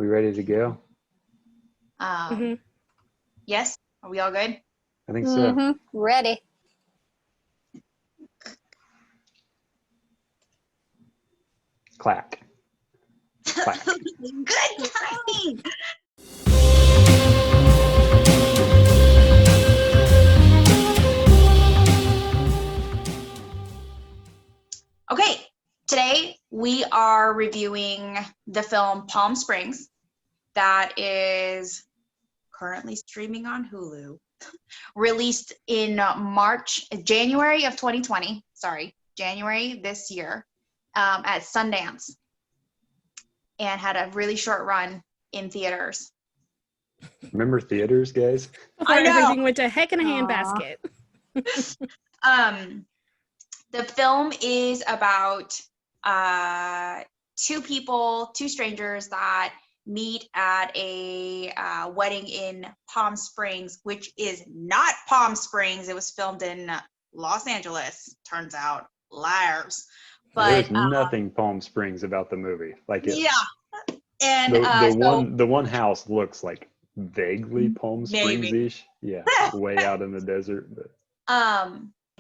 We ready to go? Yes. Are we all good? I think so. Ready. Clack. Clack. Good timing. Okay, today we are reviewing the film Palm Springs that is currently streaming on Hulu. Released in January of 2020, January this year, at Sundance, and had a really short run in theaters. Remember theaters, guys? I know. Everything went to heck in a handbasket. The film is about two strangers that meet at a wedding in Palm Springs, which is not Palm Springs. It was filmed in Los Angeles, turns out. Liars. But there's nothing Palm Springs about the movie. Like it, yeah. And the one house looks like vaguely Palm Springs-ish. Yeah, way out in the desert. But.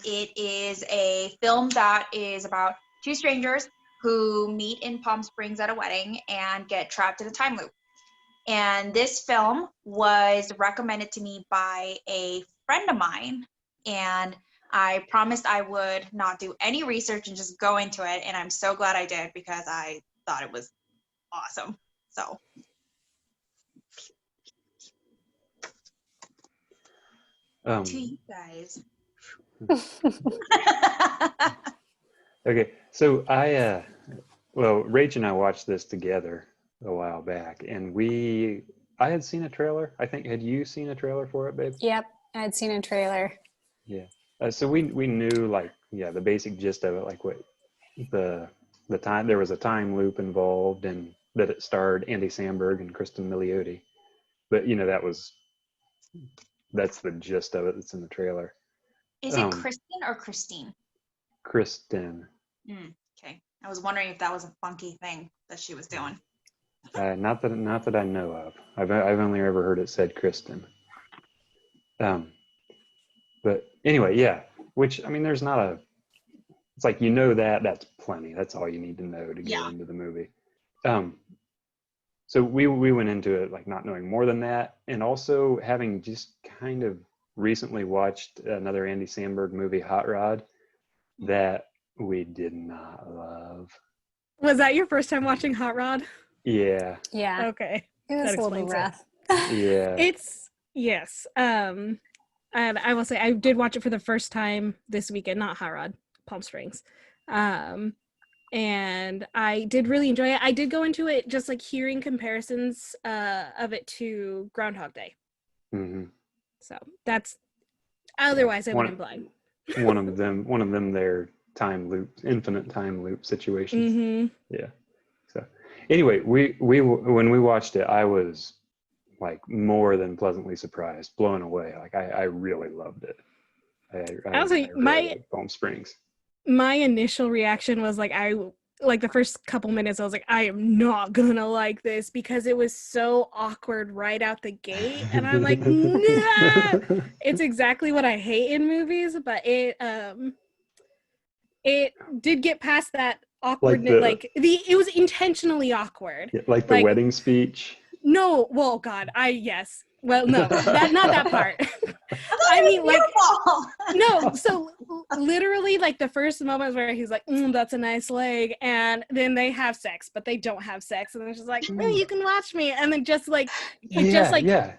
It is a film that is about two strangers who meet in Palm Springs at a wedding and get trapped in a time loop. And this film was recommended to me by a friend of mine, and I promised I would not do any research and just go into it, and I'm so glad I did because I thought it was awesome. So. To you guys. Okay, so Rach and I watched this together a while back, and I had seen a trailer. I think, had you seen a trailer for it, babe? Yep, I had seen a trailer. Yeah, so we knew the basic gist of it, like what the time there was a time loop involved, and that it starred Andy Samberg and Cristin Milioti, but that's the gist of it that's in the trailer. Is it Cristin or Christine? Cristin. Okay. I was wondering if that was a funky thing that she was doing. Not that I know of. I've only ever heard it said Cristin. But anyway, yeah. Which, I mean, there's not a. It's like, that's plenty. That's all you need to know to get into the movie. So we went into it like not knowing more than that, and also having just kind of recently watched another Andy Samberg movie, Hot Rod, that we did not love. Was that your first time watching Hot Rod? Yeah. Yeah. Okay. It was a little rough. Yeah. Yes. And I will say I did watch it for the first time this weekend, not Hot Rod, Palm Springs. And I did really enjoy it. I did go into it just like hearing comparisons of it to Groundhog Day. Mm-hmm. So that's otherwise I went in blind. one of them their time loops, infinite time loop situations. Mm-hmm. Yeah. So anyway, we when we watched it, I was like more than pleasantly surprised, blown away. Like I really loved it. I was like, really Palm Springs. My initial reaction was like the first couple minutes I was like, I am not gonna like this because it was so awkward right out the gate, and I'm like, nah! It's exactly what I hate in movies, but it did get past that awkwardness. It was intentionally awkward. Yeah, like the wedding speech. No, well, God, yes. Well, no, not that part. I mean, like, no. So literally, like the first moments where he's like, "That's a nice leg," and then they have sex, but they don't have sex, and they're just like, "You can watch me," and then just like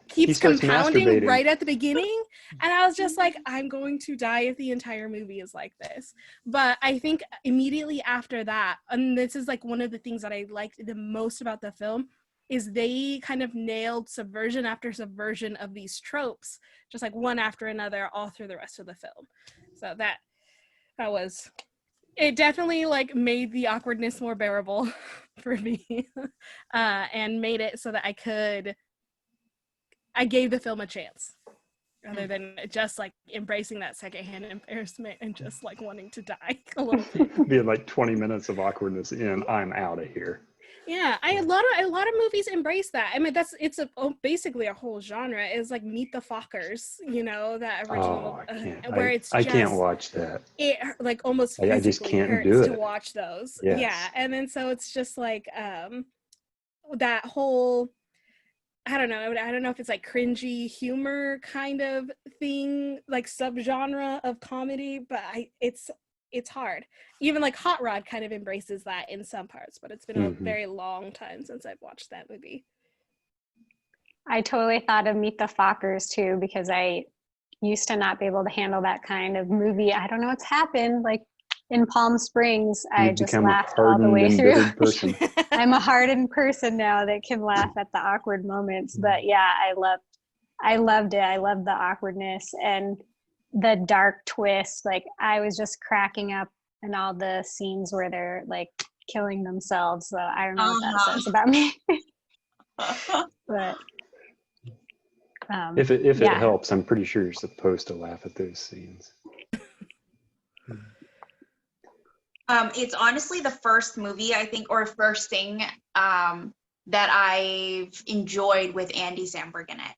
keeps compounding right at the beginning, and I was just like, "I'm going to die if the entire movie is like this." But I think immediately after that, and this is like one of the things that I liked the most about the film, is they kind of nailed subversion after subversion of these tropes, just like one after another all through the rest of the film. So that was, it definitely like made the awkwardness more bearable for me, and made it so that I gave the film a chance rather than just like embracing that secondhand embarrassment and just like wanting to die a little bit. Being like 20 minutes of awkwardness in, I'm out of here. Yeah, a lot of movies embrace that. I mean, basically a whole genre is like Meet the Fockers, that original, where it's I can't watch that. It like almost I just physically can't hurts do to it. watch those. Yes. Yeah, and then so it's just like that whole, I don't know if it's like cringy humor kind of thing, like subgenre of comedy, but it's hard. Even like Hot Rod kind of embraces that in some parts, but it's been a very long time since I've watched that movie. I totally thought of Meet the Fockers too, because I used to not be able to handle that kind of movie. I don't know what's happened. Like in Palm Springs, I just laughed all the way through. Person. I'm a hardened person now that can laugh at the awkward moments. But yeah, I loved it. I loved the awkwardness and the dark twist. Like I was just cracking up in all the scenes where they're like killing themselves. So I don't know what that says about me. But if it helps, I'm pretty sure you're supposed to laugh at those scenes. It's honestly the first movie, I think, or first thing that I've enjoyed with Andy Samberg in it.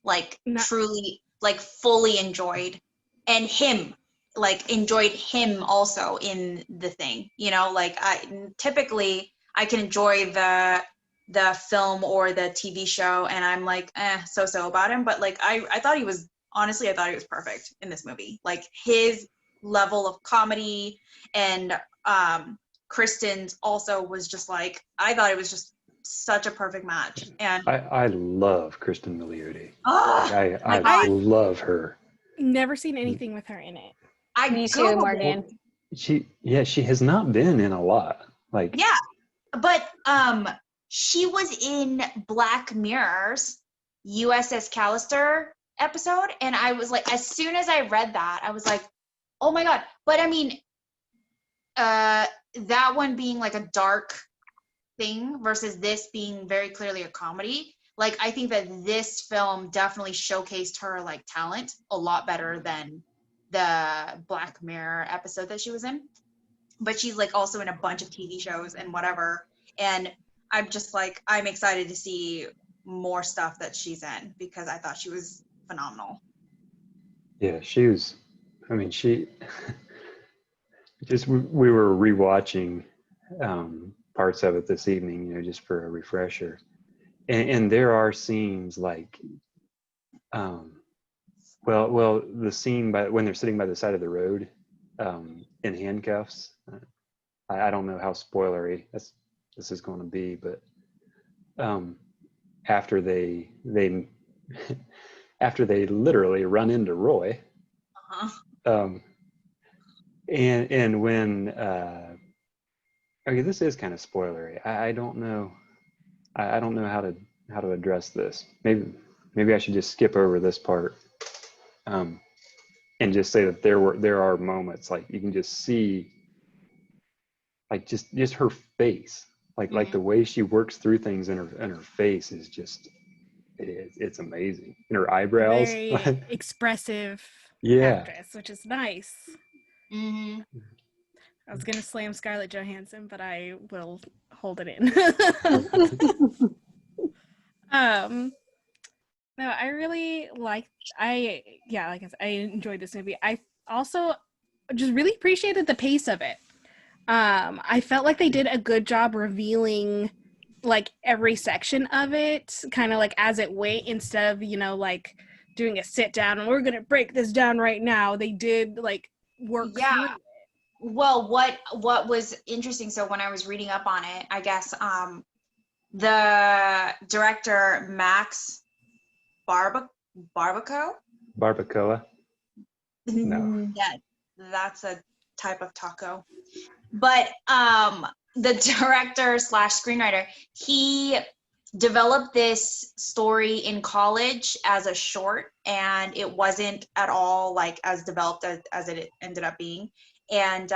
Like truly, like fully enjoyed. And enjoyed him also in the thing. Like typically I can enjoy the film or the TV show and I'm like, so about him. But like I thought he was perfect in this movie. Like his level of comedy and Cristin's also was just like, I thought it was just such a perfect match. And I love Cristin Milioti. I love her. Never seen anything with her in it. Me too, Morgan. She has not been in a lot. Like but she was in Black Mirror's USS Callister episode, and I was like, as soon as I read that, I was like, oh my god. But I mean, that one being like a dark thing versus this being very clearly a comedy, like I think that this film definitely showcased her like talent a lot better than the Black Mirror episode that she was in. But she's like also in a bunch of TV shows and whatever, and I'm just like, I'm excited to see more stuff that she's in because I thought she was phenomenal. Yeah, she was. I mean, we were rewatching parts of it this evening, just for a refresher, and there are scenes like, the scene when they're sitting by the side of the road, in handcuffs. I don't know how spoilery this is going to be, but after they after they literally run into Roy, and when okay, this is kind of spoilery. I don't know. I don't know how to address this. Maybe I should just skip over this part, and just say that there are moments like you can just see, like just her face, like the way she works through things in her face is just it's amazing. And her eyebrows, very expressive actress, which is nice. Mm-hmm. I was gonna slam Scarlett Johansson, but I will hold it in. No, I really I enjoyed this movie. I also just really appreciated the pace of it. I felt like they did a good job revealing like every section of it, kind of like as it went, instead of, like doing a sit down and we're gonna break this down right now. They did like work through it. Well, what was interesting, so when I was reading up on it, I guess the director Max Barbacoa? No. Yeah, that's a type of taco. But the director / screenwriter, he developed this story in college as a short, and it wasn't at all like as developed as it ended up being. And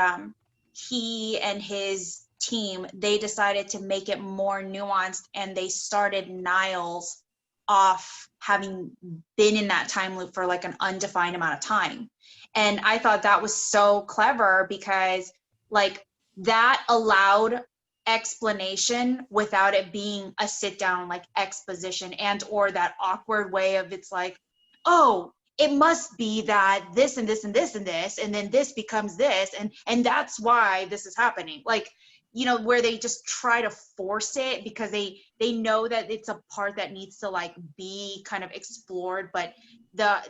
he and his team, they decided to make it more nuanced, and they started Niles off having been in that time loop for like an undefined amount of time. And I thought that was so clever because like that allowed explanation without it being a sit down like exposition and or that awkward way of it's like, oh, it must be that this and this and this and this and then this becomes this and that's why this is happening, like, you know, where they just try to force it because they know that it's a part that needs to like be kind of explored, but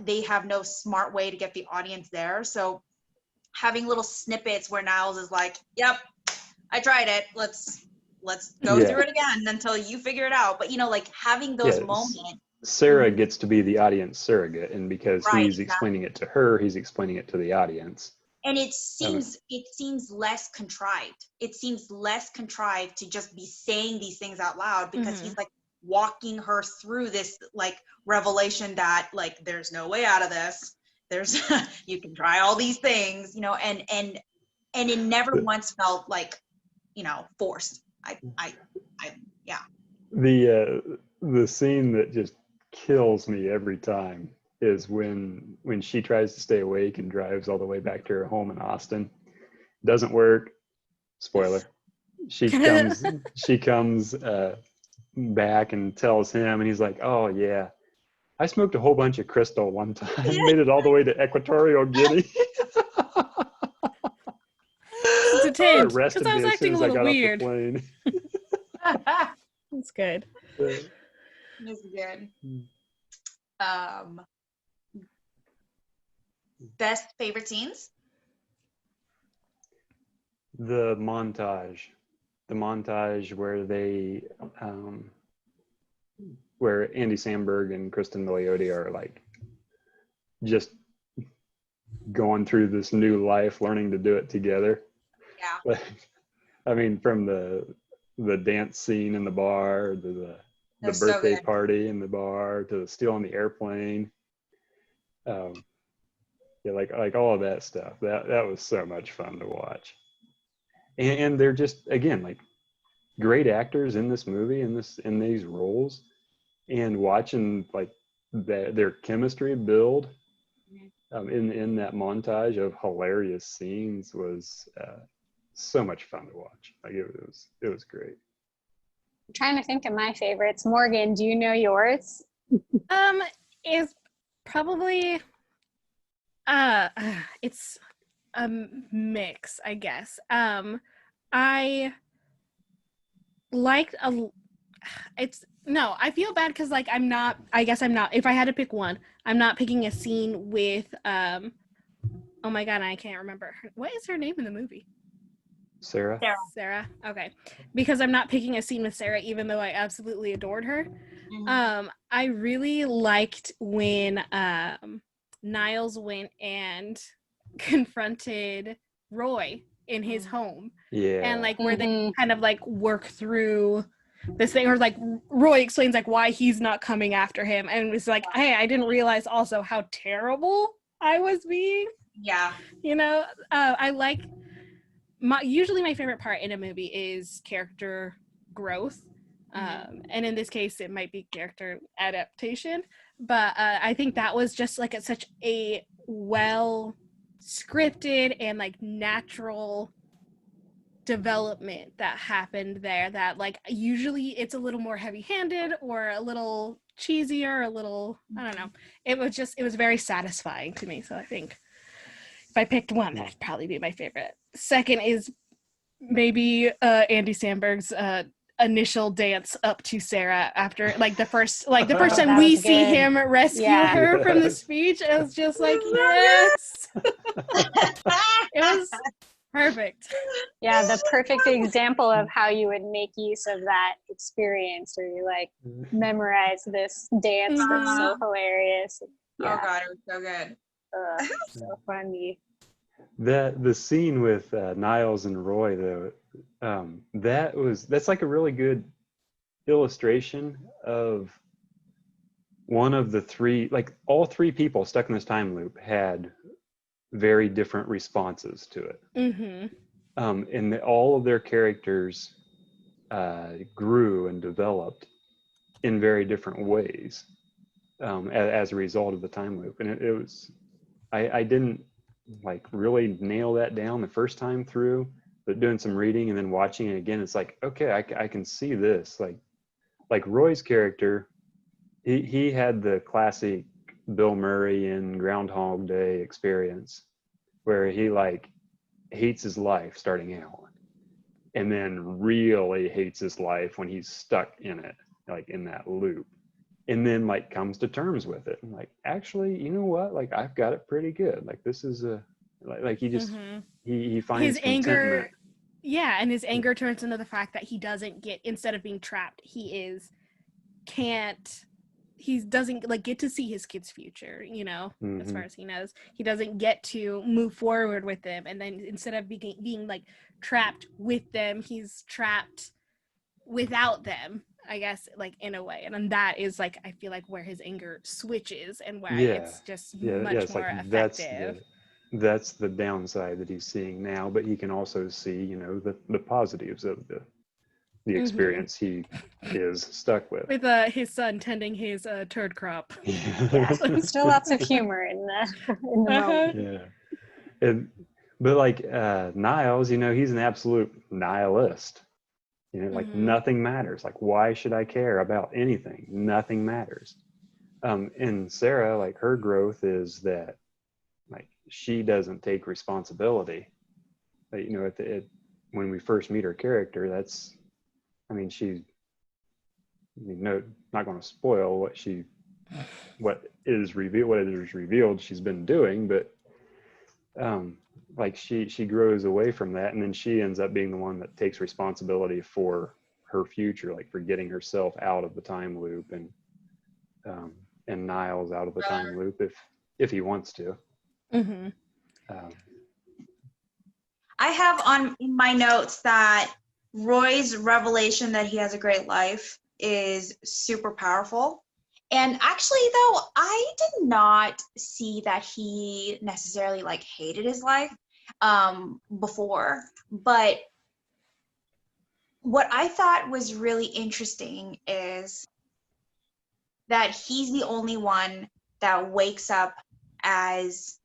they have no smart way to get the audience there. So having little snippets where Niles is like, yep, I tried it. Let's go through it again until you figure it out. But you know, like having those moments. Sarah gets to be the audience surrogate, and because he's explaining it to her, he's explaining it to the audience. And it seems less contrived. It seems less contrived to just be saying these things out loud because he's like walking her through this like revelation that like there's no way out of this. There's you can try all these things, you know, and it never once felt like, you know, forced. Yeah. The scene that just kills me every time is when she tries to stay awake and drives all the way back to her home in Austin. Doesn't work. Spoiler. She comes back and tells him, and he's like, oh yeah, I smoked a whole bunch of crystal one time. Made it all the way to Equatorial Guinea. It's a tinge, because Arrested I was me as acting a soon as I little got weird. off the plane. That's good. It's good. Best favorite scenes? The montage where they where Andy Samberg and Cristin Milioti are like just going through this new life, learning to do it together. Yeah. Like, I mean, from the dance scene in the bar, to the birthday party in the bar, to stealing the airplane. Yeah, like all of that stuff. That was so much fun to watch. And they're just, again, like great actors in this movie, in these roles, and watching like their chemistry build in that montage of hilarious scenes was so much fun to watch. Like it was great. I'm trying to think of my favorites. Morgan, do you know yours? Is probably it's a mix, I guess. I liked I feel bad because like I'm not, if I had to pick one, I'm not picking a scene with oh my god, I can't remember what is her name in the movie. Sarah. Okay, because I'm not picking a scene with Sarah, even though I absolutely adored her. I really liked when Niles went and confronted Roy in his home. Yeah. And like where they kind of like work through this thing, or like Roy explains like why he's not coming after him, and it's like, hey, I didn't realize also how terrible I was being. Yeah. You know, I like usually my favorite part in a movie is character growth. And in this case, it might be character adaptation. But I think that was just like such a well scripted and like natural development that happened there, that like usually it's a little more heavy-handed or a little cheesier, a little, I don't know. It was very satisfying to me. So I think if I picked one, that'd probably be my favorite. Second is maybe Andy Samberg's initial dance up to Sarah after like the first time we see him rescue her from the speech. It was just like, yes. It was perfect. Yeah, the perfect example of how you would make use of that experience, where you like memorize this dance that's so hilarious. Yeah. Oh god, it was so good. So funny. The scene with Niles and Roy, though, that's like a really good illustration of one of the three, like all three people stuck in this time loop had very different responses to it. And all of their characters grew and developed in very different ways as a result of the time loop. And it was, I didn't like really nail that down the first time through, but doing some reading and then watching it again, it's like, okay, I can see this. Like Roy's character, he had the classic Bill Murray in Groundhog Day experience where he like hates his life starting out and then really hates his life when he's stuck in it, like in that loop, and then like comes to terms with it and like, actually, you know what, like I've got it pretty good, like this is a like he just he finds his contentment. anger, yeah, and his anger turns into the fact that he doesn't get, instead of being trapped, he doesn't like get to see his kid's future, you know, as far as he knows. He doesn't get to move forward with them, and then instead of being like trapped with them, he's trapped without them, I guess, like in a way. And then that is like, I feel like where his anger switches and why it's just much it's more like effective. that's the downside that he's seeing now, but he can also see, you know, the positives of the experience he is stuck with his son tending his turd crop. Yeah, still lots of humor in the moment. Yeah. But like Niles, you know, he's an absolute nihilist, you know, like nothing matters, like why should I care about anything, nothing matters. And Sarah, like her growth is that like she doesn't take responsibility. But, you know, when we first meet her character, that's, I mean, no, not going to spoil what is revealed she's been doing, but like she grows away from that, and then she ends up being the one that takes responsibility for her future, like for getting herself out of the time loop, and Niles out of the time loop if he wants to. I have on my notes that Roy's revelation that he has a great life is super powerful. And actually, though, I did not see that he necessarily like hated his life before. But what I thought was really interesting is that he's the only one that wakes up as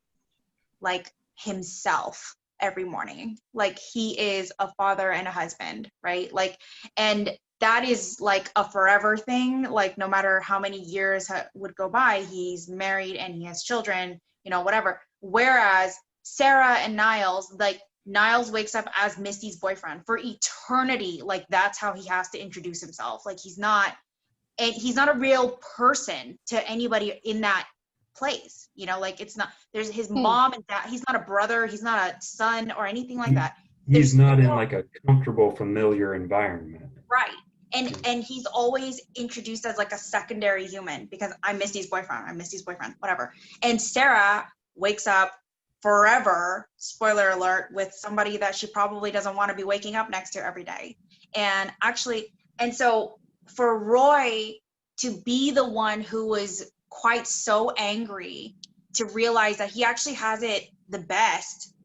like himself every morning. Like he is a father and a husband, right? Like, and that is like a forever thing. Like no matter how many years would go by, he's married and he has children, you know, whatever. Whereas Sarah and Niles, like Niles wakes up as Misty's boyfriend for eternity. Like that's how he has to introduce himself. Like he's not a real person to anybody in that place, you know, like it's not, there's his mom and dad, he's not a brother, he's not a son or anything like that. He's not in like a comfortable, familiar environment. Right. And he's always introduced as like a secondary human because I'm Misty's boyfriend, whatever. And Sarah wakes up forever, spoiler alert, with somebody that she probably doesn't want to be waking up next to every day. And actually, and so for Roy to be the one who was quite so angry to realize that he actually has it the best.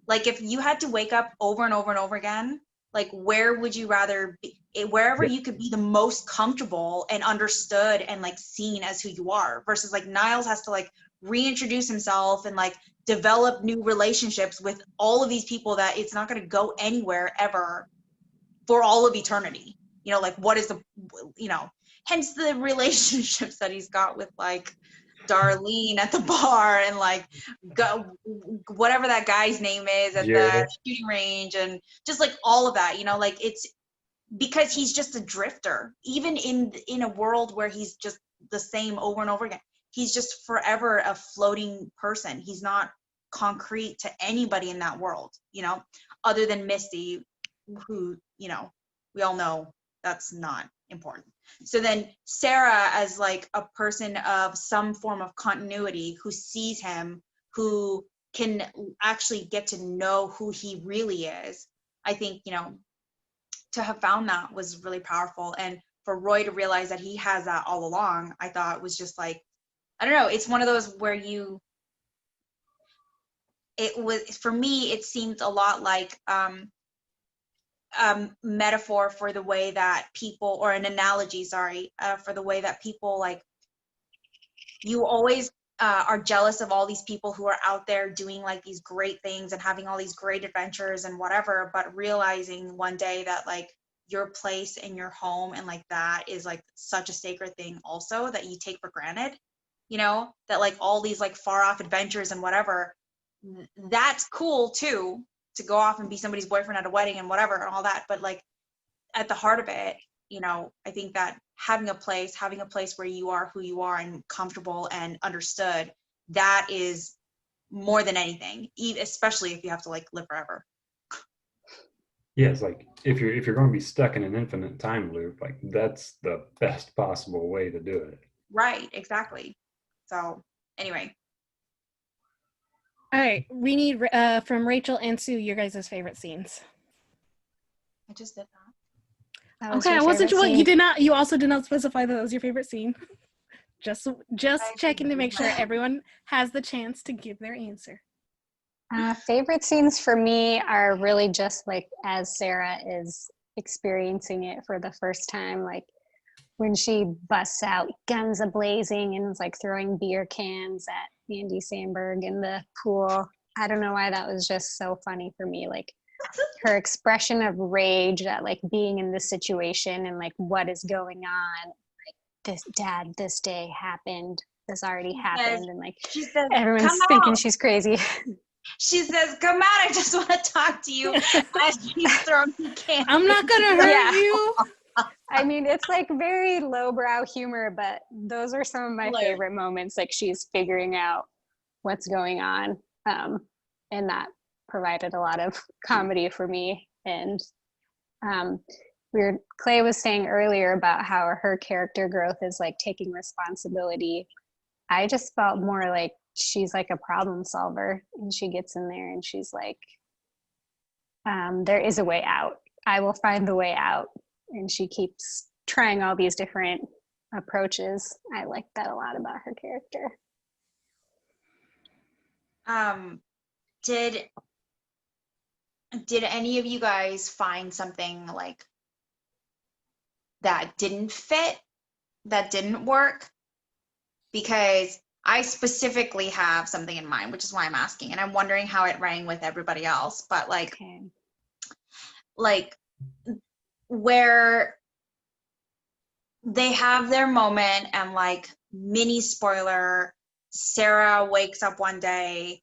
Like if you had to wake up over and over and over again, like where would you rather be? Wherever you could be the most comfortable and understood and like seen as who you are, versus like Niles has to like reintroduce himself and like develop new relationships with all of these people that it's not going to go anywhere ever for all of eternity. You know, like what is the, you know, hence the relationships that he's got with like Darlene at the bar and like whatever that guy's name is at the shooting range, and just like all of that, you know, like it's because he's just a drifter, even in a world where he's just the same over and over again. He's just forever a floating person. He's not concrete to anybody in that world, you know, other than Misty, who, you know, we all know that's not important. So then Sarah, as like a person of some form of continuity who sees him, who can actually get to know who he really is, I think, you know, to have found that was really powerful. And for Roy to realize that he has that all along, I thought was just like, I don't know, it's one of those where it was, for me, it seemed a lot like metaphor for the way that people, or an analogy, sorry, for the way that people, like, you always are jealous of all these people who are out there doing like these great things and having all these great adventures and whatever, but realizing one day that like your place in your home and like that is like such a sacred thing also that you take for granted, you know, that like all these like far off adventures and whatever, that's cool too, to go off and be somebody's boyfriend at a wedding and whatever and all that. But like at the heart of it, you know, I think that having a place where you are who you are and comfortable and understood, that is more than anything, especially if you have to like live forever. Yeah, it's like if you're going to be stuck in an infinite time loop, like that's the best possible way to do it. Right, exactly. So anyway. All right, we need from Rachel and Sue your guys' favorite scenes. I just did that. Okay, I wasn't sure. You did not. You also did not specify that was your favorite scene. Just checking to make sure everyone has the chance to give their answer. Favorite scenes for me are really just like as Sarah is experiencing it for the first time, like when she busts out guns a-blazing and is like throwing beer cans at Andy Samberg in the pool. I don't know why that was just so funny for me. Like her expression of rage at like being in this situation and like what is going on. Like this day happened. This already happened. And like she says, everyone's thinking she's crazy. She says, come out, I just want to talk to you. As she's throwing cans. I'm not going to hurt you. I mean, it's like very lowbrow humor, but those are some of my favorite moments. Like she's figuring out what's going on. And that provided a lot of comedy for me. And Clay was saying earlier about how her character growth is like taking responsibility. I just felt more like she's like a problem solver, and she gets in there and she's like, there is a way out. I will find the way out. And she keeps trying all these different approaches. I like that a lot about her character. Did any of you guys find something like that didn't fit, that didn't work? Because I specifically have something in mind, which is why I'm asking, and I'm wondering how it rang with everybody else. But like, like where they have their moment, and like mini spoiler, Sarah wakes up one day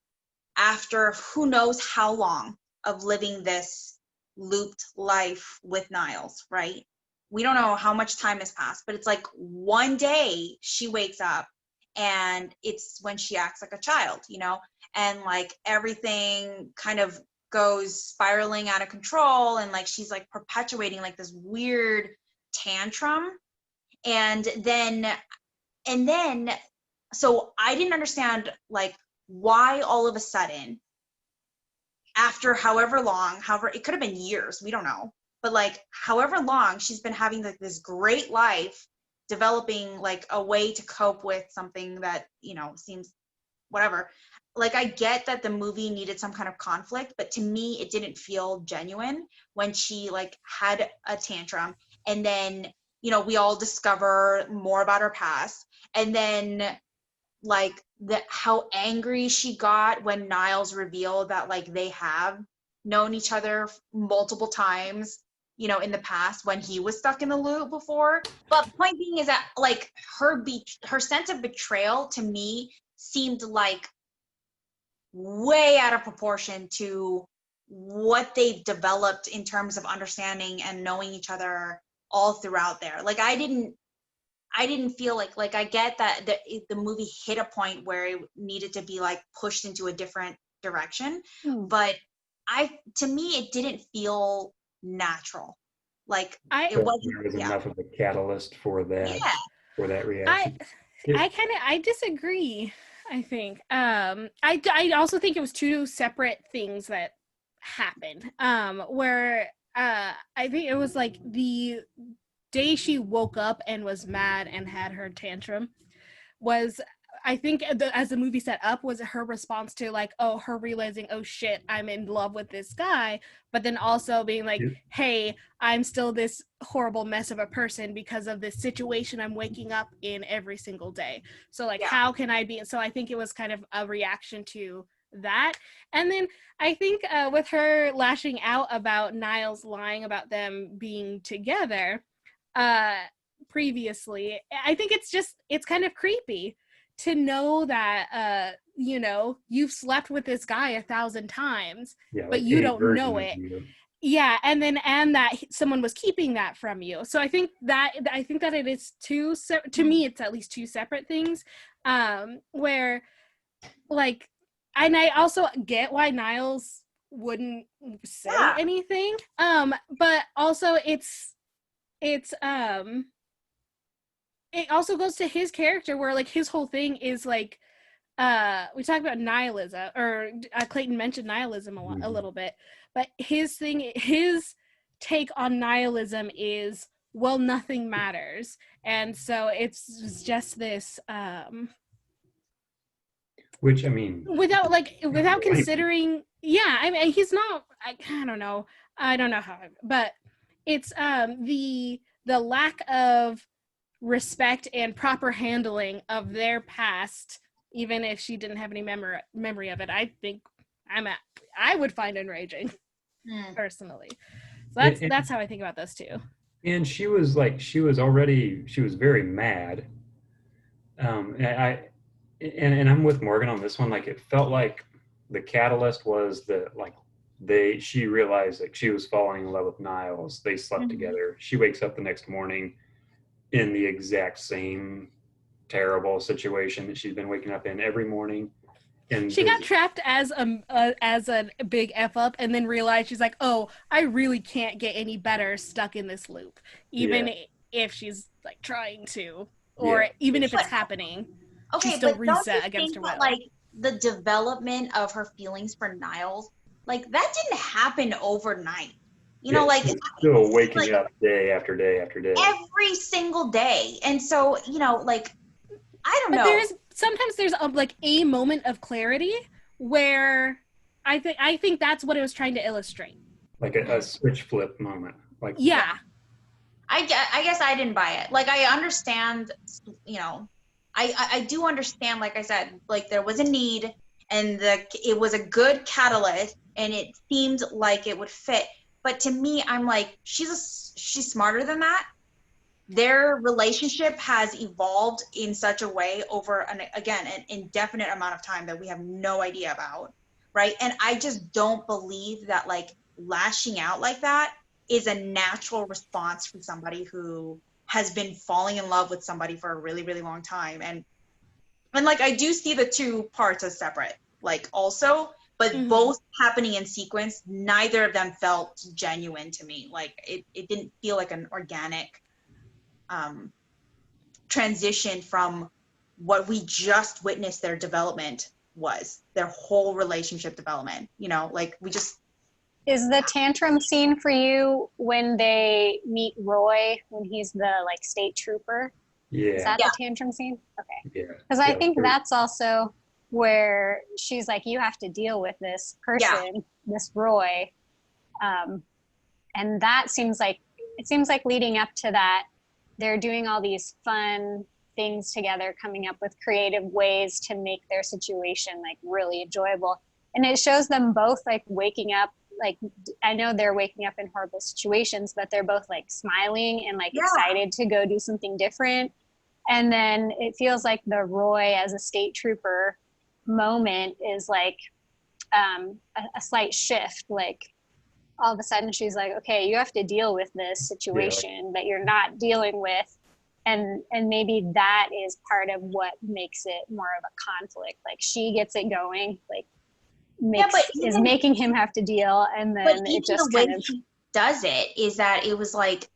after who knows how long of living this looped life with Niles, right? We don't know how much time has passed, but it's like one day she wakes up and it's when she acts like a child, you know, and like everything kind of goes spiraling out of control, and like she's like perpetuating like this weird tantrum. And then so I didn't understand like why all of a sudden, after however long, it could have been years, we don't know, but like however long she's been having like this great life, developing like a way to cope with something that, you know, seems whatever. Like I get that the movie needed some kind of conflict, but to me it didn't feel genuine when she like had a tantrum, and then, you know, we all discover more about her past, and then like how angry she got when Niles revealed that like they have known each other multiple times, you know, in the past when he was stuck in the loop before. But point being is that like her sense of betrayal to me seemed like way out of proportion to what they've developed in terms of understanding and knowing each other all throughout there. Like I didn't feel like I get that the movie hit a point where it needed to be like pushed into a different direction, but to me it didn't feel natural. Like it wasn't. There was enough of a catalyst for that. Yeah. For that reaction. I disagree. I think I also think it was two separate things that happened. Where I think it was like the day she woke up and was mad and had her tantrum was I think as the movie set up was her response to like, oh, her realizing, oh shit, I'm in love with this guy, but then also being like, hey, I'm still this horrible mess of a person because of this situation I'm waking up in every single day. So like, how can I be? So I think it was kind of a reaction to that. And then I think with her lashing out about Niles lying about them being together previously, I think it's kind of creepy to know that you know, you've slept with this guy 1,000 times, but you don't know it. Yeah, and that someone was keeping that from you. So I think that it is to me it's at least two separate things, where like, and I also get why Niles wouldn't say anything, but also it also goes to his character, where like his whole thing is like, we talked about nihilism, or Clayton mentioned nihilism a little bit, but his take on nihilism is, well, nothing matters. And so it's just this, which, I mean, without considering, I mean, he's not, I don't know how, but it's the lack of respect and proper handling of their past, even if she didn't have any memory of it, I think I would find enraging personally. So that's how I think about this too. And she was very mad. And I'm with Morgan on this one. Like, it felt like the catalyst was she realized that she was falling in love with Niles. They slept together. She wakes up the next morning in the exact same terrible situation that she's been waking up in every morning. And she got trapped as a big F up, and then realized she's like, oh, I really can't get any better stuck in this loop, even if she's like trying to, or even if it's happening. Okay, she's still but reset don't you against think her will. Like the development of her feelings for Niles, like that didn't happen overnight. You know, like still waking up day after day after day, every single day, and so you know, like I don't know. But sometimes there's a moment of clarity where I think that's what it was trying to illustrate, like a switch flip moment. Like I guess I didn't buy it. Like, I understand, you know, I do understand, like I said, like there was a need and it was a good catalyst and it seemed like it would fit. But to me, I'm like, she's smarter than that. Their relationship has evolved in such a way over, an indefinite amount of time that we have no idea about, right? And I just don't believe that, like, lashing out like that is a natural response from somebody who has been falling in love with somebody for a really, really long time. And like, I do see the two parts as separate, like, also, but both happening in sequence. Neither of them felt genuine to me. Like, it didn't feel like an organic transition from what we just witnessed their development was, their whole relationship development, you know, like we just. Is the tantrum scene for you when they meet Roy, when he's the like state trooper? Yeah. Is that the tantrum scene? Okay. Yeah. Because I think that's also where she's like, you have to deal with this person, this Roy. And that seems like leading up to that, they're doing all these fun things together, coming up with creative ways to make their situation like really enjoyable. And it shows them both like waking up, like, I know they're waking up in horrible situations, but they're both like smiling and like excited to go do something different. And then it feels like the Roy as a state trooper moment is like a slight shift. Like, all of a sudden she's like, okay, you have to deal with this situation that you're not dealing with. And maybe that is part of what makes it more of a conflict. Like, she gets it going, like is making him have to deal. And then it just the way he does it is that it was like,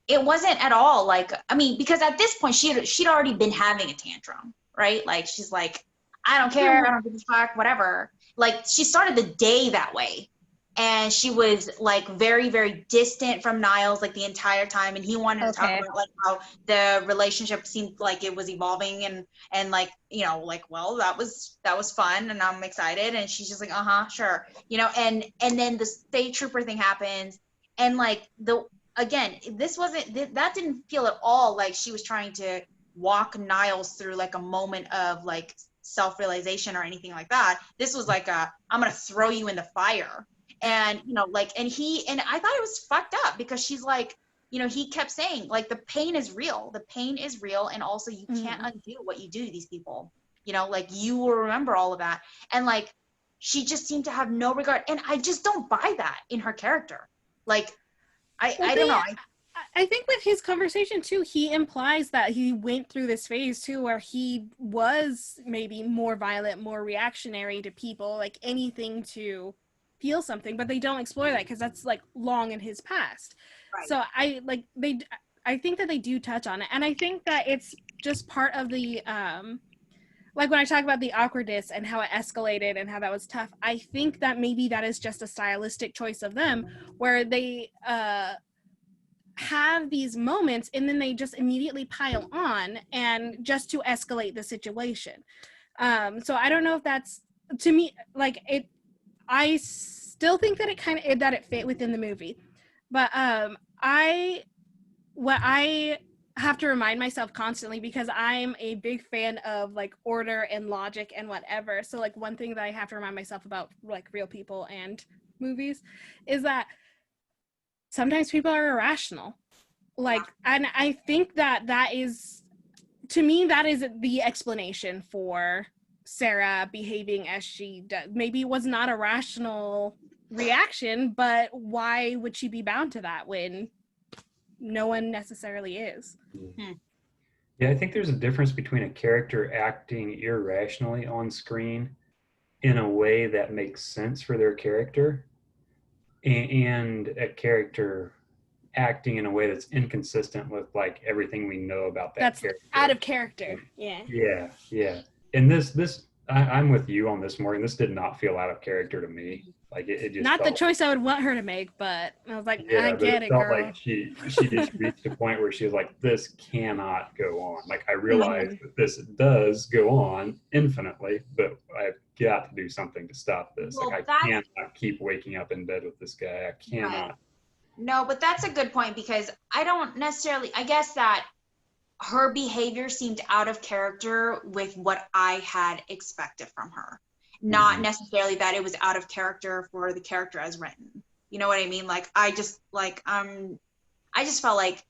it wasn't at all like, I mean, because at this point she'd already been having a tantrum, right? Like, she's like, I don't care, I don't give a fuck, whatever. Like, she started the day that way. and she was like very, very distant from Niles like the entire time, and he wanted to talk about like how the relationship seemed like it was evolving, and like, you know, like, well, that was fun and I'm excited, and she's just like, sure, you know, and then the state trooper thing happens, and like that didn't feel at all like she was trying to walk Niles through like a moment of like self-realization or anything like that. This was like I'm gonna throw you in the fire. And, you know, like, and I thought it was fucked up because she's like, you know, he kept saying like the pain is real, and also you can't undo what you do to these people, you know, like you will remember all of that. And like she just seemed to have no regard, and I just don't buy that in her character. Like I don't know. I think with his conversation too, he implies that he went through this phase too where he was maybe more violent, more reactionary to people, like anything to feel something, but they don't explore that because that's like long in his past. Right. So I think that they do touch on it, and I think that it's just part of the like when I talk about the awkwardness and how it escalated and how that was tough, I think that maybe that is just a stylistic choice of them where they have these moments and then they just immediately pile on and just to escalate the situation. So I don't know if that's, to me, like it, I still think that it fit within the movie, but I have to remind myself constantly, because I'm a big fan of like order and logic and whatever. So like one thing that I have to remind myself about like real people and movies is that sometimes people are irrational. Like, and I think that is, to me, that is the explanation for Sarah behaving as she does. Maybe it was not a rational reaction, but why would she be bound to that when no one necessarily is? Yeah, I think there's a difference between a character acting irrationally on screen in a way that makes sense for their character, and a character acting in a way that's inconsistent with like everything we know about that character. Out of character. Yeah. And I'm with you on this, Morgan. This did not feel out of character to me. Like it just not the choice I would want her to make, but I was like, I get it, felt girl. like she just reached a point where she was like, this cannot go on. Like I realize that this does go on infinitely, but I've got to do something to stop this. Well, like I cannot keep waking up in bed with this guy. I cannot. Right. No, but that's a good point, because I don't necessarily, I guess that her behavior seemed out of character with what I had expected from her. Not necessarily that it was out of character for the character as written. You know what I mean? Like, I just felt like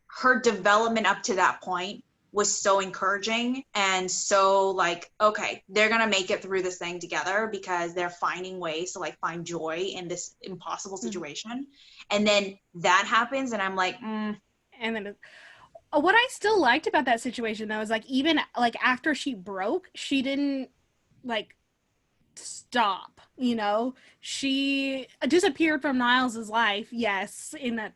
her development up to that point was so encouraging and so like, okay, they're going to make it through this thing together because they're finding ways to like find joy in this impossible situation. And then that happens and I'm like, And then what I still liked about that situation though is like, even like after she broke, she didn't like stop, you know. She disappeared from Niles's life, yes, in this,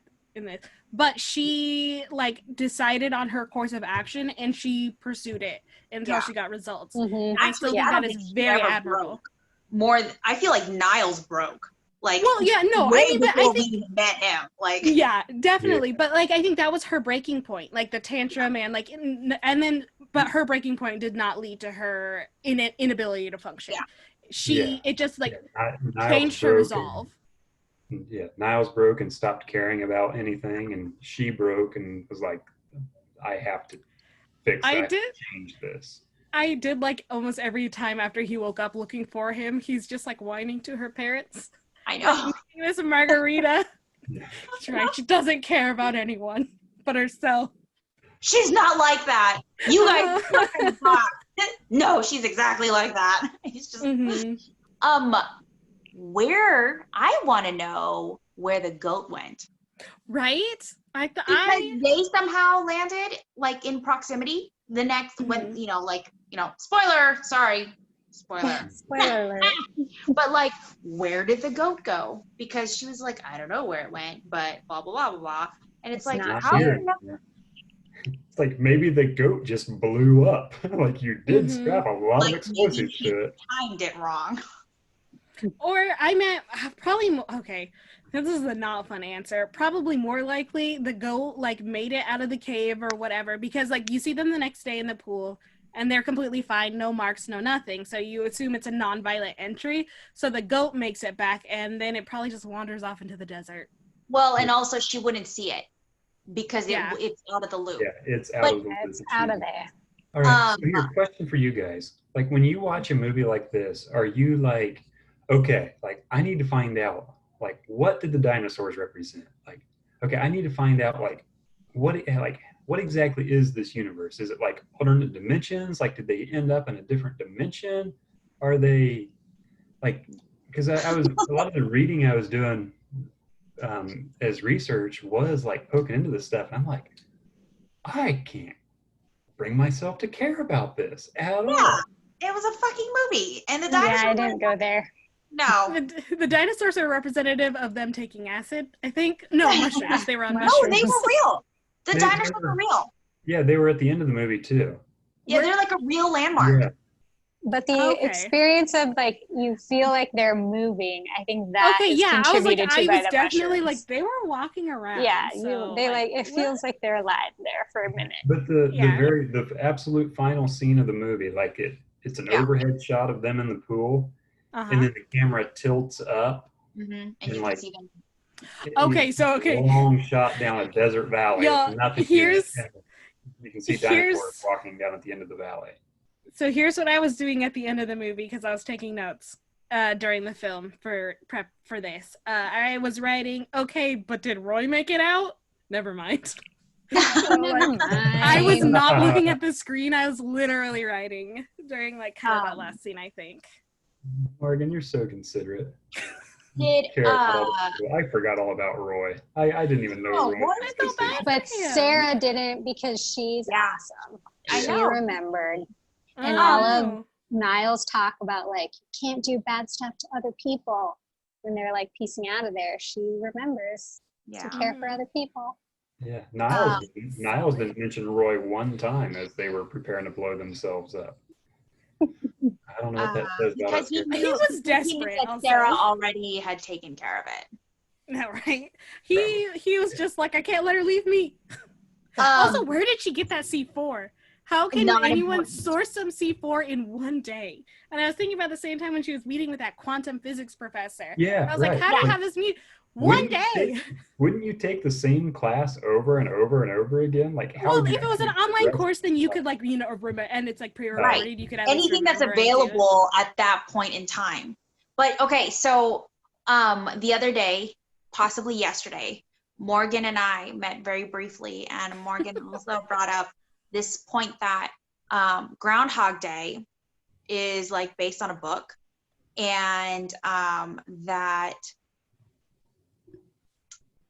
but she like decided on her course of action and she pursued it until she got results. I still think that is very admirable. I feel like Niles broke. Like, well, yeah, no, I mean, but I think we met him, like, yeah, definitely, but like, I think that was her breaking point, like the tantrum and like, and then, but her breaking point did not lead to her inability to function. It just like changed her resolve. Niles broke and stopped caring about anything, and she broke and was like, I have to fix that, change this. I did like almost every time after he woke up looking for him, he's just like whining to her parents. I know. Miss Margarita. That's right. She doesn't care about anyone but herself. She's not like that. You guys no, she's exactly like that. It's just where I want to know where the goat went. Right? Because they somehow landed like in proximity. The next when spoiler, sorry. Spoiler alert. But like, where did the goat go? Because she was like, I don't know where it went, but blah blah blah blah blah. And it's like, how do you know? It's like maybe the goat just blew up. Like you did strap a lot of explosives to it. Timed it wrong. Or I meant probably, okay, this is a not fun answer. Probably more likely the goat like made it out of the cave or whatever, because like you see them the next day in the pool and they're completely fine, no marks, no nothing. So you assume it's a non-violent entry. So the goat makes it back and then it probably just wanders off into the desert. Well, and also she wouldn't see it because it's out of the loop. Yeah, it's out of the loop. It's out of there. All right, so here, question for you guys. Like, when you watch a movie like this, are you like, okay, like, I need to find out, like, what did the dinosaurs represent? Like, okay, I need to find out, like, what exactly is this universe? Is it, like, alternate dimensions? Like, did they end up in a different dimension? Are they, like, because I was, a lot of the reading I was doing as research was, like, poking into this stuff, and I'm like, I can't bring myself to care about this at all. It was a fucking movie, and the dinosaurs. Yeah, I didn't go there. No, the dinosaurs are representative of them taking acid. I think mushrooms. They were on mushrooms. No, they were real. The dinosaurs were real. Yeah, they were at the end of the movie too. Yeah, they're like a real landmark. Yeah. But the experience of like you feel like they're moving, I think that is contributed to by the definitely mushrooms. like they were walking around. Yeah, so, it feels like they're alive there for a minute. But the absolute final scene of the movie, like it's an overhead shot of them in the pool, and then the camera tilts up, and you can see them. Long shot down a desert valley. Nothing. You can see dinosaurs walking down at the end of the valley. So here's what I was doing at the end of the movie because I was taking notes during the film for prep for this. I was writing, okay, but did Roy make it out? Never mind. I was not looking at the screen. I was literally writing during like kind of that last scene, I think. Morgan, you're so considerate. I forgot all about Roy. I didn't even know Roy. But Sarah didn't because she's awesome. She remembered. And all of Niall's talk about like you can't do bad stuff to other people when they're like piecing out of there. She remembers to care for other people. Yeah, Niall's didn't mention Roy one time as they were preparing to blow themselves up. I don't know what that says about us. He was desperate. Sarah already had taken care of it. No, right? He was just like, I can't let her leave me. Also, where did she get that C4? How can anyone source some C4 in one day? And I was thinking about the same time when she was meeting with that quantum physics professor. Yeah, I was like, how to have this meet one day? Wouldn't you take the same class over and over and over again? Like, if it was an online course, then you could like, and it's like pre-recorded. You could have anything that's available at that point in time. But okay, so the other day, possibly yesterday, Morgan and I met very briefly, and Morgan also brought up this point that Groundhog Day is like based on a book, and that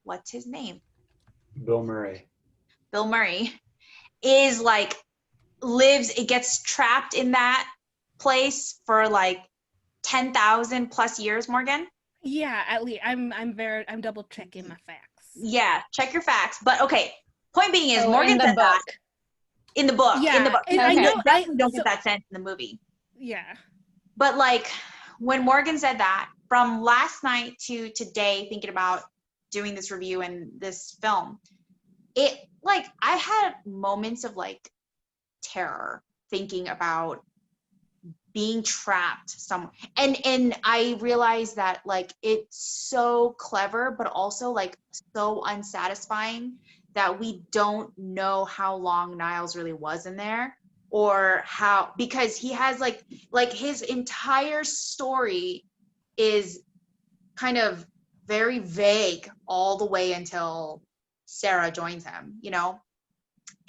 what's his name? Bill Murray is like it gets trapped in that place for like 10,000 plus years, Morgan. Yeah, at least I'm double checking my facts. Yeah, check your facts. But okay, point being is Morgan said that. In the book. Yeah. In the book. Okay. I know, definitely don't get that sense in the movie. Yeah. But like when Morgan said that, from last night to today, thinking about doing this review and this film, it like I had moments of like terror thinking about being trapped somewhere. And I realized that like it's so clever, but also like so unsatisfying that we don't know how long Niles really was in there, or how, because he has like his entire story is kind of very vague all the way until Sarah joins him,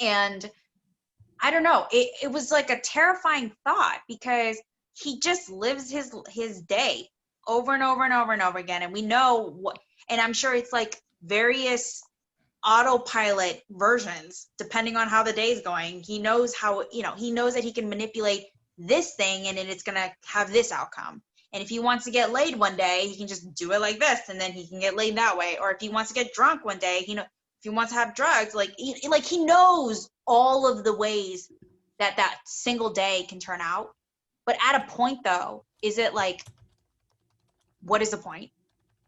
and I don't know, it was like a terrifying thought because he just lives his day over and over and over and over again, and we know what, and I'm sure it's like various autopilot versions depending on how the day's going. He knows how, he knows that he can manipulate this thing and then it's gonna have this outcome, and if he wants to get laid one day he can just do it like this and then he can get laid that way, or if he wants to get drunk one day, if he wants to have drugs, he knows all of the ways that single day can turn out. But at a point though, is it like what is the point?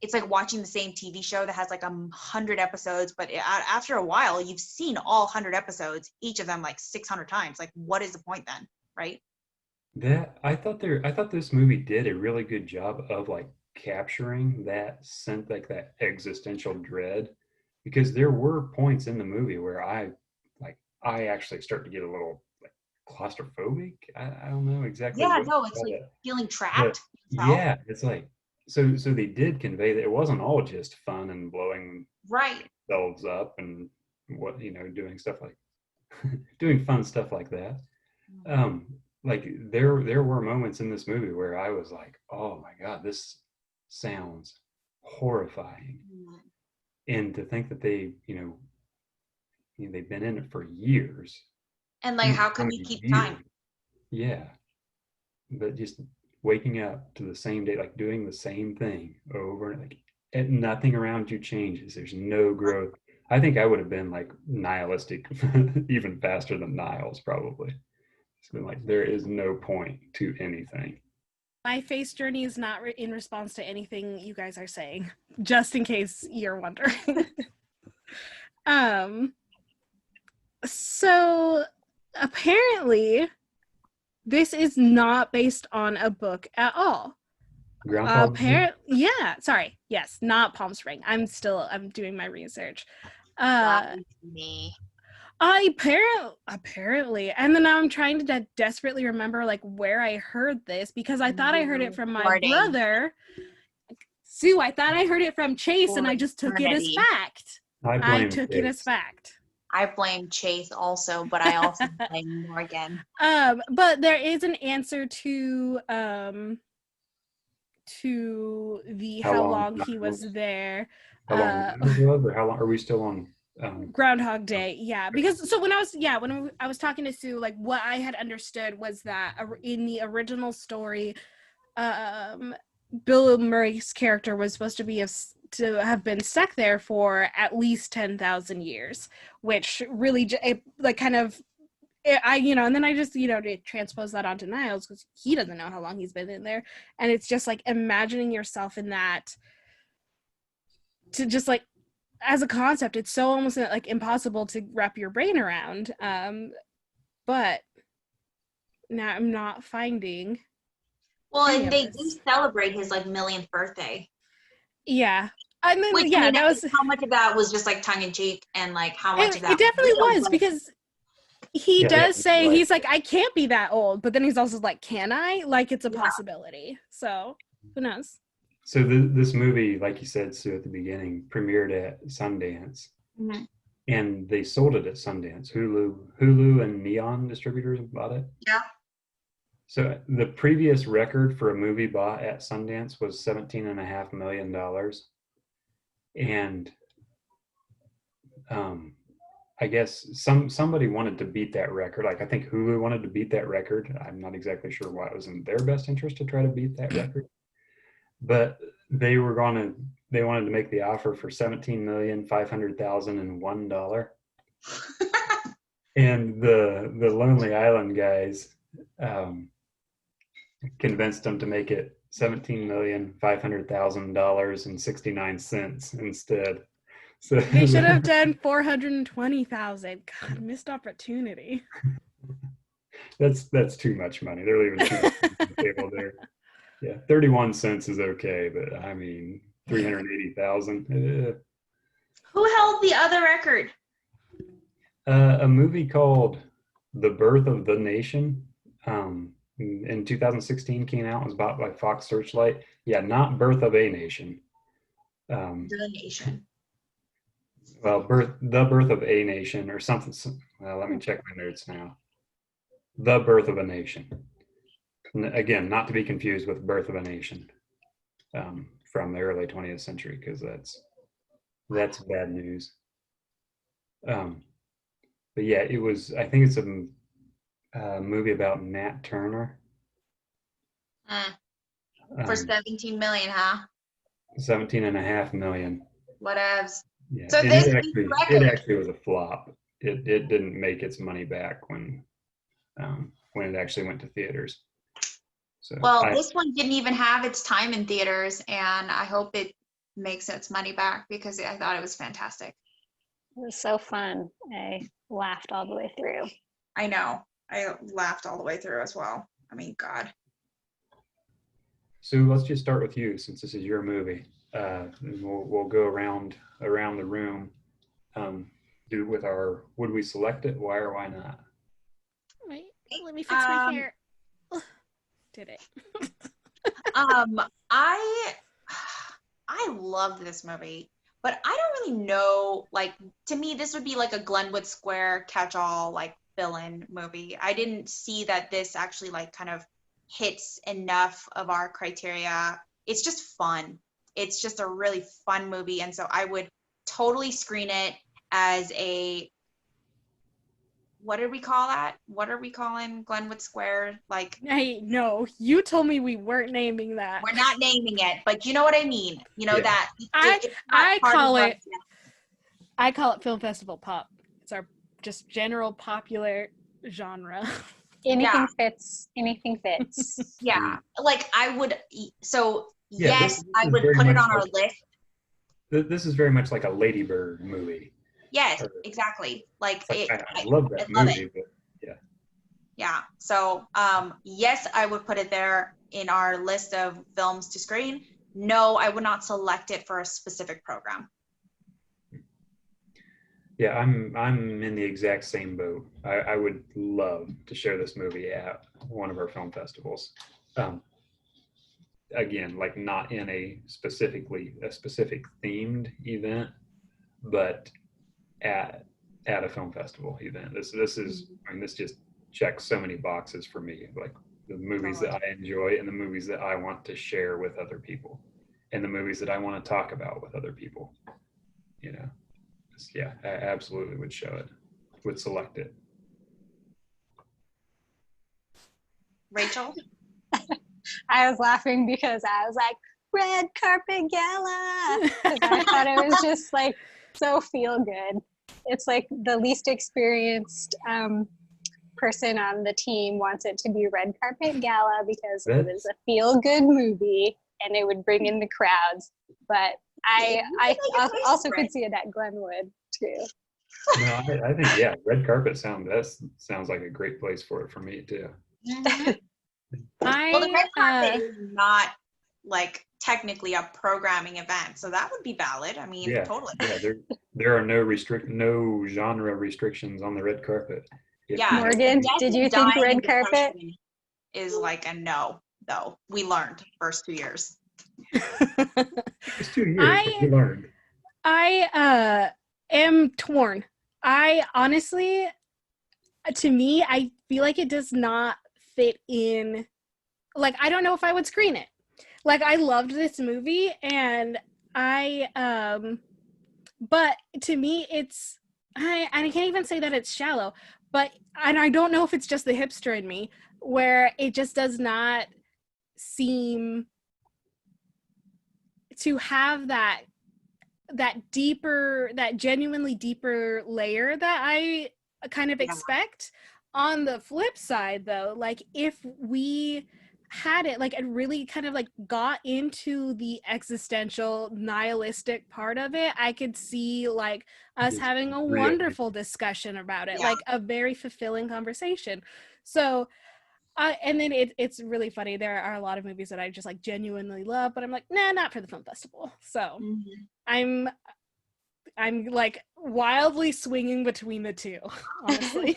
It's like watching the same TV show that has like 100 episodes, but after a while, you've seen all 100 episodes, each of them like 600 times. Like, what is the point then, right? I thought this movie did a really good job of like capturing that sense, like that existential dread, because there were points in the movie where I actually start to get a little like claustrophobic. I don't know exactly. Yeah, what no, it's like feeling trapped. Yeah, it's like so they did convey that it wasn't all just fun and blowing themselves up and doing stuff like doing fun stuff like that. Like there were moments in this movie where I was like, oh my God, this sounds horrifying. And to think that they've been in it for years. And like, how can we keep time? Yeah. But just waking up to the same day, like doing the same thing over and like, and nothing around you changes. There's no growth. I think I would have been like nihilistic even faster than Niles probably. It's been like, there is no point to anything. My face journey is not in response to anything you guys are saying, just in case you're wondering. So apparently this is not based on a book at all. Yes, not Palm Spring. I'm doing my research. Me. Apparently, and then now I'm trying to desperately remember like where I heard this, because I thought I heard it from my brother. Sue, I thought I heard it from Chase, and I just took it as fact. I took it as fact. I blame Chase also, but I also blame Morgan. But there is an answer to the how long he was there. How long or how long are we still on? Groundhog Day, yeah, because so when I was talking to Sue, like what I had understood was that in the original story, Bill Murray's character was supposed to have been stuck there for at least 10,000 years, which really and then I just transpose that onto Niles, because he doesn't know how long he's been in there, and it's just like imagining yourself in that, to just like, as a concept, it's so almost like impossible to wrap your brain around. But now I'm not finding. Well, and they do celebrate his like millionth birthday. Yeah. That was how much of that was just like tongue in cheek, and like how much of that. It definitely was, because he does say he's like, I can't be that old, but then he's also like, can I? Like, it's a possibility. So who knows? So this movie, like you said, Sue, at the beginning, premiered at Sundance, and they sold it at Sundance. Hulu and Neon Distributors bought it. Yeah. So the previous record for a movie bought at Sundance was $17.5 million, and I guess somebody wanted to beat that record. Like I think Hulu wanted to beat that record. I'm not exactly sure why it was in their best interest to try to beat that record. But they wanted to make the offer for $17,500,001. And the Lonely Island guys convinced them to make it $17,500,000.69 instead. So they should have done $420,000. God, missed opportunity. That's too much money. They're leaving too much on the table there. Yeah, 31 cents is okay, but I mean, 380,000. Who held the other record? A movie called The Birth of the Nation in 2016 came out. It was bought by Fox Searchlight. Yeah, not Birth of a Nation. The Nation. Well, The Birth of a Nation or something. Well, let me check my notes now. The Birth of a Nation. Again, not to be confused with Birth of a Nation from the early 20th century, because that's bad news. But yeah, it was. I think it's a movie about Nat Turner. For 17 million, huh? 17.5 million. Whatevs. Yeah. So it actually was a flop. It didn't make its money back when it actually went to theaters. So well, this one didn't even have its time in theaters, and I hope it makes its money back because I thought it was fantastic. It was so fun. I laughed all the way through. I know. I laughed all the way through as well. I mean, God. Sue, let's just start with you since this is your movie. And we'll go around the room. Do with our would we select it? Why or why not? Wait, let me fix my hair. Did it? I loved this movie, but I don't really know. Like, to me, this would be like a Glenwood Square catch-all like villain movie. I didn't see that this actually like kind of hits enough of our criteria. It's just fun. It's just a really fun movie, and so I would totally screen it as a, what did we call that? What are we calling Glenwood Square? Like, Hey, no, you told me we weren't naming that. we're not naming it, but you know what I mean. You know, that I call it film festival pop. It's our just general popular genre. Anything fits. Yeah, like I would. So Yeah, yes, I would put it on our list. This is very much like a Lady Bird movie. Yes, exactly. Like I love that movie, but yeah. Yeah. So yes, I would put it there in our list of films to screen. No, I would not select it for a specific program. Yeah, I'm in the exact same boat. I would love to share this movie at one of our film festivals. Again, like not in a specific themed event, but at a film festival event. This is, I mean, this just checks so many boxes for me. Like the movies that I enjoy and the movies that I want to share with other people and the movies that I want to talk about with other people. You know, yeah, I absolutely would show it, would select it. Rachel? I was laughing because I was like, red carpet gala. Because I thought it was just like so feel good. It's like the least experienced person on the team wants it to be red carpet gala because it was a feel good movie and it would bring in the crowds. But I also could see it at Glenwood too. No, I think, yeah, red carpet sounds like a great place for it for me too. Mm-hmm. Well, the red carpet is not like technically a programming event, so that would be valid. I mean, totally. Yeah, there are no genre restrictions on the red carpet. Morgan, did you think red carpet is like a no? Though we learned first 2 years. It's 2 years, but we learned. I am torn. I honestly, to me, I feel like it does not fit in. Like, I don't know if I would screen it. Like, I loved this movie, and but to me, it's, I can't even say that it's shallow, and I don't know if it's just the hipster in me, where it just does not seem to have that genuinely deeper layer that I kind of expect. On the flip side, though, like if we had it, like it really kind of like got into the existential nihilistic part of it, I could see like us having a wonderful discussion about it, like a very fulfilling conversation. So and then it's really funny. There are a lot of movies that I just like genuinely love, but I'm like, nah, not for the film festival. So I'm like wildly swinging between the two, honestly.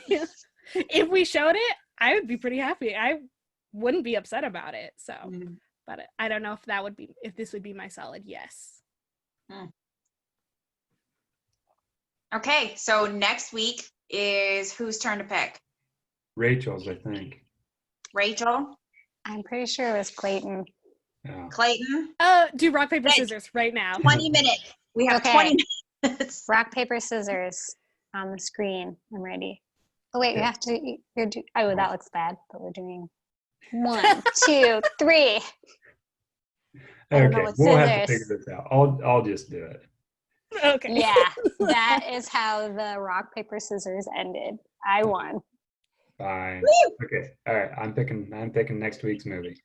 If we showed it, I would be pretty happy. I wouldn't be upset about it. So, but I don't know if this would be my solid yes. Okay, so next week is whose turn to pick? Rachel's, I think. Rachel? I'm pretty sure it was Clayton. Yeah. Clayton? Do rock, paper, scissors right now. 20 minutes. We have 20 minutes. Rock, paper, scissors on the screen. I'm ready. Oh, wait, we have to, that looks bad, but we're doing 1, 2, 3. Okay, we'll have to figure this out. I'll just do it. Okay. Yeah, that is how the rock, paper, scissors ended. I won. Fine. Okay, all right, I'm picking next week's movie.